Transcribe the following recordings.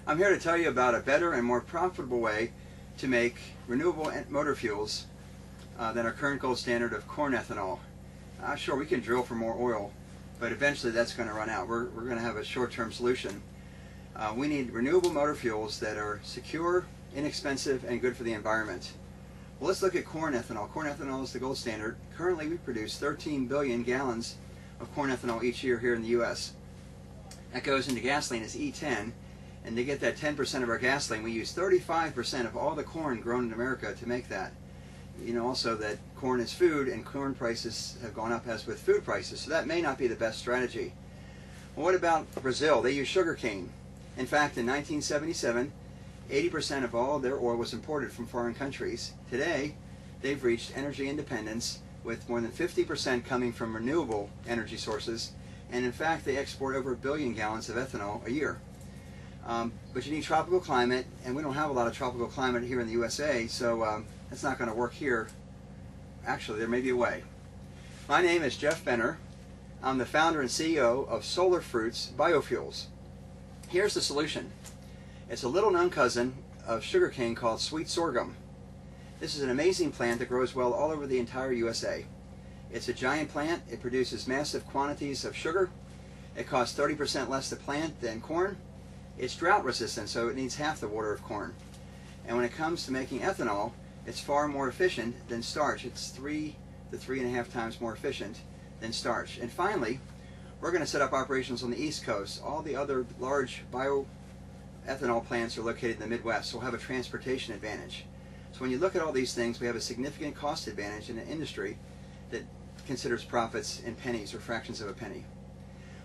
I'm here to tell you about a better and more profitable way to make renewable motor fuels than our current gold standard of corn ethanol. Sure, we can drill for more oil, but eventually that's going to run out. We're going to have a short-term solution. We need renewable motor fuels that are secure, inexpensive, and good for the environment. Well, let's look at corn ethanol. Corn ethanol is the gold standard. Currently, we produce 13 billion gallons of corn ethanol each year here in the U.S. That goes into gasoline as E10, and to get that 10% of our gasoline, we use 35% of all the corn grown in America to make that. You know also that corn is food, and corn prices have gone up as with food prices, so that may not be the best strategy. Well, what about Brazil? They use sugar cane. In fact, in 1977, 80% of all their oil was imported from foreign countries. Today, they've reached energy independence with more than 50% coming from renewable energy sources, and in fact, they export over 1 billion gallons of ethanol a year. But you need tropical climate, and we don't have a lot of tropical climate here in the USA, so that's not going to work here. Actually, there may be a way. My name is Jeff Benner. I'm the founder and CEO of Solar Fruits BioFuels. Here's the solution. It's a little known cousin of sugarcane called sweet sorghum. This is an amazing plant that grows well all over the entire USA. It's a giant plant. It produces massive quantities of sugar. It costs 30% less to plant than corn. It's drought resistant, so it needs half the water of corn. And when it comes to making ethanol, it's far more efficient than starch. It's 3 to 3.5 times more efficient than starch. And finally, we're going to set up operations on the East Coast. All the other large bioethanol plants are located in the Midwest, so we'll have a transportation advantage. So when you look at all these things, we have a significant cost advantage in an industry that considers profits in pennies or fractions of a penny.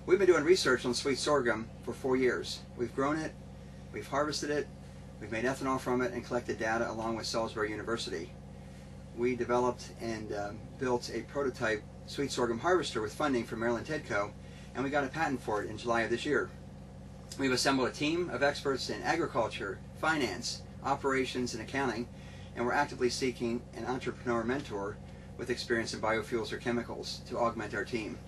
We've been doing research on sweet sorghum for 4 years. We've grown it, we've harvested it, we've made ethanol from it, and collected data along with Salisbury University. We developed and built a prototype sweet sorghum harvester with funding from Maryland TEDCO, and we got a patent for it in July of this year. We've assembled a team of experts in agriculture, finance, operations, and accounting, and we're actively seeking an entrepreneur mentor with experience in biofuels or chemicals to augment our team.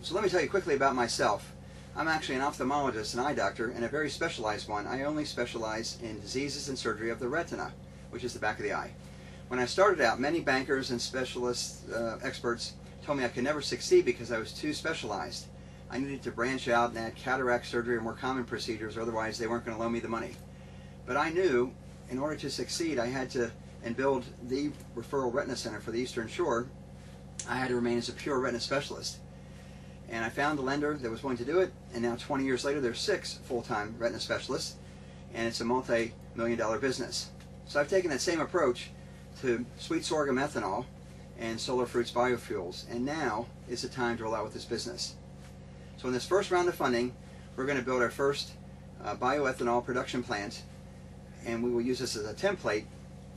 So let me tell you quickly about myself. I'm actually an ophthalmologist, an eye doctor, and a very specialized one. I only specialize in diseases and surgery of the retina, which is the back of the eye. When I started out, many bankers and specialists, experts, told me I could never succeed because I was too specialized. I needed to branch out and add cataract surgery or more common procedures, otherwise they weren't going to loan me the money. But I knew in order to succeed, I had to, and build the referral retina center for the Eastern Shore, I had to remain as a pure retina specialist. And I found a lender that was willing to do it, and now 20 years later there's 6 full-time retina specialists, and it's a multi-million-dollar business. So I've taken that same approach to sweet sorghum ethanol and Solar Fruits biofuels, and now is the time to roll out with this business. So in this first round of funding, we're going to build our first bioethanol production plant, and we will use this as a template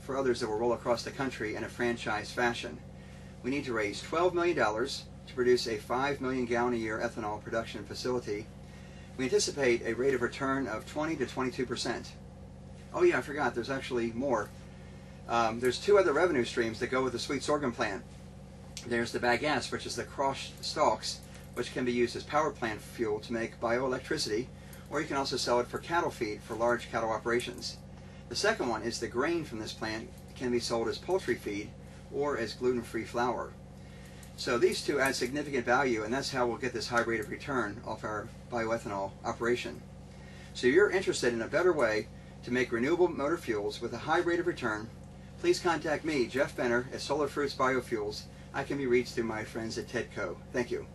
for others that will roll across the country in a franchise fashion. We need to raise $12 million to produce a 5 million gallon a year ethanol production facility. We anticipate a rate of return of 20 to 22%. Oh yeah, I forgot, there's actually more. There's 2 other revenue streams that go with the sweet sorghum plant. There's the bagasse, which is the crushed stalks, which can be used as power plant fuel to make bioelectricity, or you can also sell it for cattle feed for large cattle operations. The second one is the grain from this plant can be sold as poultry feed or as gluten-free flour. So these 2 add significant value, and that's how we'll get this high rate of return off our bioethanol operation. So if you're interested in a better way to make renewable motor fuels with a high rate of return, please contact me, Jeff Benner, at Solar Fruits Biofuels. I can be reached through my friends at TEDCO. Thank you.